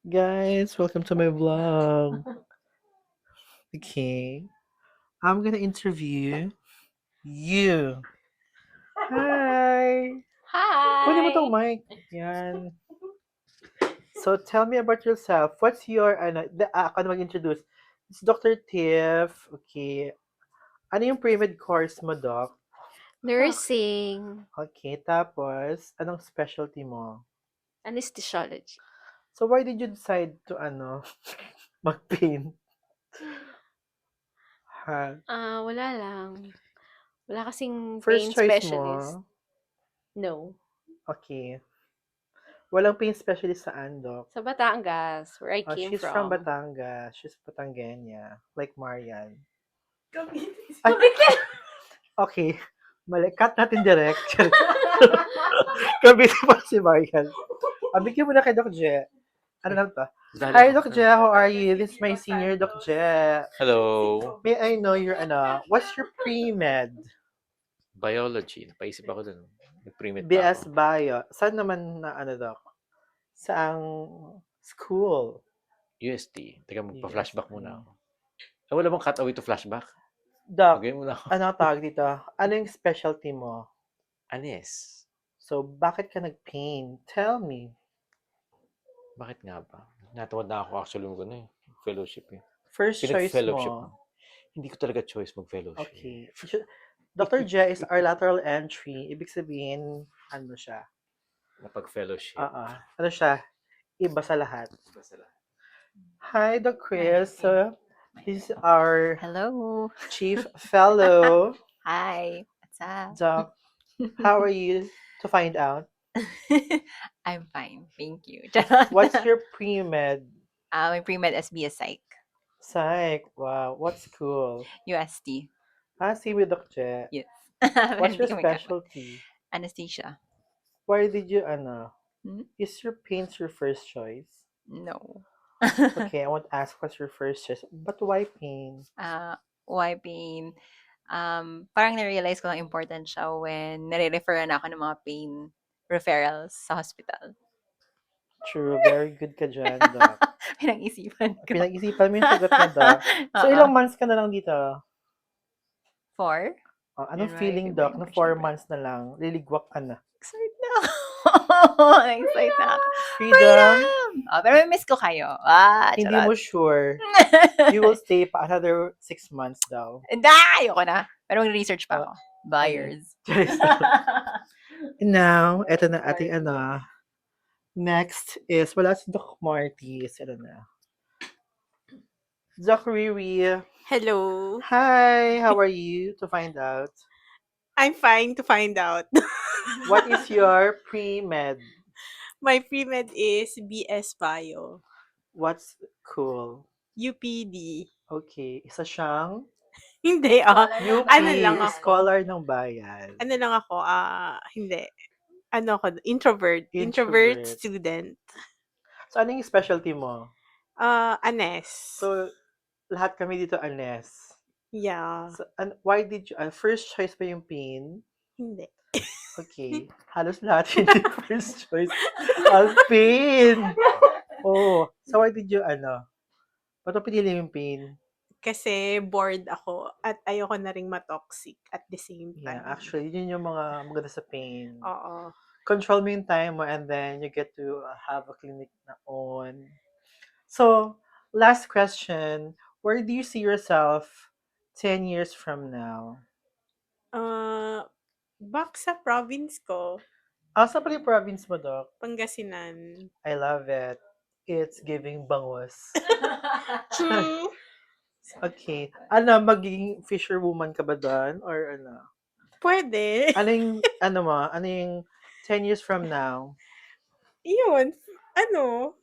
Guys, welcome to my vlog. Okay, I'm gonna interview you. Hi! Kunin mo tong Hi! mic. Yan. So, tell me about yourself. What's your, ako na mag-introduce. It's Dr. Tiff. Okay. Ano yung pre-med course mo, Doc? Nursing. Okay, tapos, anong specialty mo? Anesthesiology. So, why did you decide to, mag-paint? Ha? Wala lang. Wala kasing First pain choice specialist. mo? No. Okay. Walang paint specialist sa Doc? Sa Batangas, where I Oh, came she's from from. Batangas. She's Batangueña. Like Marian. Cavite. Ay, okay. Mali. Cut natin direct. Kabisi pa si Marian. Bigyan mo na kay Doc Je. Ano lang to? Hi, Doc Je. How are you? This is my senior, Doc Je. Hello. May I know your, what's your pre-med? Biology. Napaisip ako dun. Nag-pre-med pa BS ako. Bio. Saan naman na, Doc? Saang school? UST. Teka, magpa-flashback UST. muna ako. Wala bang cut away to flashback? Doc, Magawin muna ako. ano ang tawag dito? Ano yung specialty mo? Anes. So, bakit ka nag-paint? Tell me. Bakit nga ba? Natawad na ako actually mag ano eh. Fellowship eh. First choice Pinag-fellowship mo. mo. Hindi ko talaga choice mag-fellowship. Okay. Dr. Je is our lateral entry. Ibig sabihin, ano siya? Napag-fellowship. Ano siya? Iba sa lahat. Basta lang. Hi, Doc Chris. This is our Hello. chief fellow. Hi. What's up? Doc, how are you to find out? I'm fine. Thank you. What's your pre-med? My pre-med SBS Psych. Psych. Wow, what's cool? UST. Same with Doc Je. Yes. What's your Oh my God. specialty? Anesthesia. Why did you, is your paints your first choice? No. Okay, I won't ask what's your first choice, but why paint? Why pain? Parang na-realize ko lang important siya when nare-referan ako ng mga pain referrals sa hospital. True, very good ka dyan, Doc. Pinag-isipan ko. Pinag-isipan mo yung sagot niya, Doc. So, ilang months ka na lang dito? 4? Anong January, feeling, February, Doc, na March, 4 April. months na lang, liligwak ka na? Excited na ako. Excited na ako. Freedom? Pero miss ko kayo. Hindi Charot. mo sure. You will stay pa another 6 months daw. Hindi, ayoko na. Pero mag-research pa ako. Buyers. And now, eto na ating next is, wala si Doc Marty. Ano na? Doc Riri. Hello. Hi, how are you to find out? I'm fine to find out. What is your pre-med? My pre-med is BS Bio. What's cool? UPD. Okay, isa siyang Hindi, UP, ano lang ako. scholar ng bayan. Ano lang ako, hindi. Ano ako, introvert. Introvert student. So, ano yung specialty mo? Anes. So, lahat kami dito anes. Yeah. So, why did you, first choice ba yung pain? Hindi. Okay, halos lahat hindi first choice. Pain! Oh, so why did you, ba't mo pinili yung pain? Kasi bored ako at ayoko na ring matoxic at the same Yeah, time. actually, yun yung mga maganda sa pain. Oo. Control mo yung time mo and then you get to have a clinic na on. So, last question. Where do you see yourself 10 years from now? Back sa province ko, Saan pala yung province mo, Doc? Pangasinan. I love it. It's giving bangus. True. Okay. Magiging fisherwoman ka ba doon? Or ano? Pwede. Ano yung 10 years from now? Yun.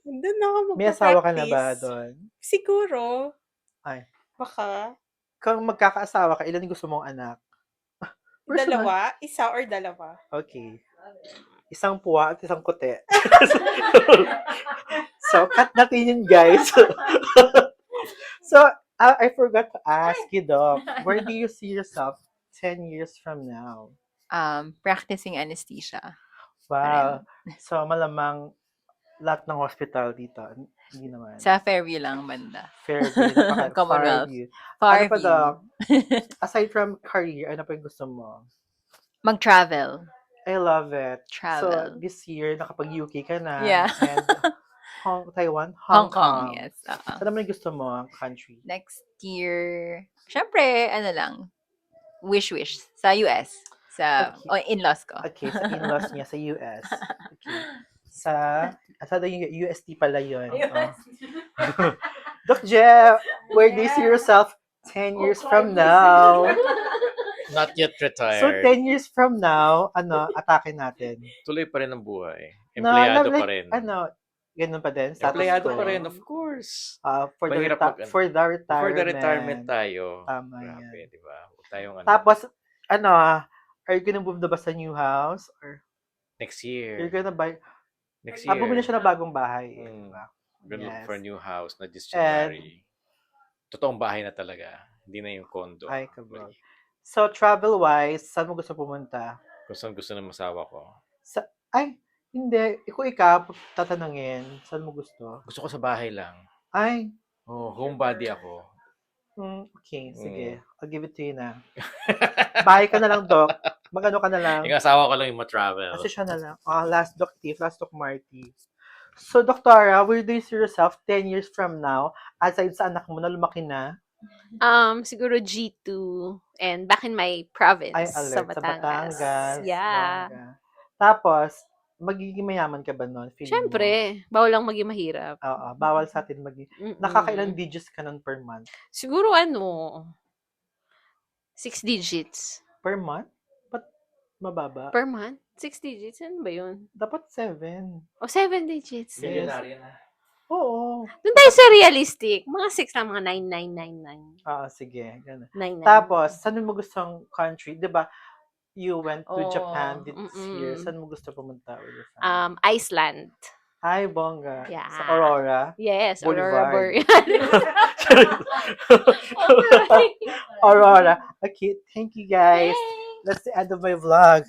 Doon ako May asawa ka na magpa-practice. ba doon? Siguro. Ay. Baka. Kung magkakaasawa ka, ilan gusto mong anak? Personal. Dalawa? Isa or dalawa? Okay. Isang puwa at isang kote. So, cut natin yun, guys. So, I forgot to ask you, Doc, where do you see yourself 10 years from now? Practicing anesthesia. Wow. So, malamang lahat ng hospital dito. Hindi naman. Sa Fairview lang, banda. Fairview. Commonwealth. Fairview. Ano pa Fairview. daw? Aside from career, ano pa yung gusto mo? Mag-travel. I love it. So, Travel. this year, nakapag-UK ka na. Yeah. And Taiwan? Hong Kong, yes. Saan naman yung gusto mo, country? Next year, syempre, ano lang, wish. Sa US. Sa in-laws ko. Okay, sa in-laws niya sa US. Okay. Sa yung UST pala yun. Doc Jeff, where do you see yourself 10 years from now? Not yet retired. So, 10 years from now, atake natin. Tuloy pa rin ang buhay. Empleyado pa rin. Ganun pa din? Status Empleyado quo? pa rin, of course. For the Mahirap mag- for the retirement. For the retirement tayo. Tama Grabe, yan. di ba? Huwag tayong Tapos, are you gonna move na ba sa new house? Or next you're year. gonna buy, Next year. bumili siya ng bagong bahay. Mm. Diba? Gonna look Yes. for a new house na this And- January. Totoong bahay na talaga. Hindi na yung condo. Ay, kabog. So, travel-wise, saan mo gusto pumunta? Kung saan gusto ng masawa ko. Hindi. Ikaw, tatanungin. Saan mo gusto? Gusto ko sa bahay lang. Ay, Homebody ako. okay. Sige. I'll give it to you na. Bahay ka na lang, Doc. Mag-ano ka na lang. Yung asawa ko lang yung ma-travel. Kasi siya na lang. Last Doc Marty. So, Doctora, where do you see yourself 10 years from now? Aside sa anak mo na lumaki na, Siguro G2 and back in my province ay sa alert sa Batangas. Batangas. Yeah. Bongga. Tapos, magiging mayaman ka ba nun? Feeling mo? Siyempre, bawal lang maging mahirap. Oo, bawal sa atin maging... Mm-mm. Nakakailan digits ka nun per month? Siguro 6 digits. Per month? Ba't mababa? Per month? 6 digits? Ano ba yun? Dapat 7. O 7 digits. Yes. Milyonaryo na. Oo. Doon tayo sa realistic. Mga 6 lang, mga 9999. Sige. Ganun. 99. Tapos, saan mo gustong country? Di ba, you went to Oh, Japan this mm-mm. year. Saan mo gusto pumunta? With your family? Iceland. Ay, bongga. Yeah. Sa Aurora. Yes, Boulevard. Aurora Borealis. Aurora. Okay, thank you guys. That's the end of my vlog.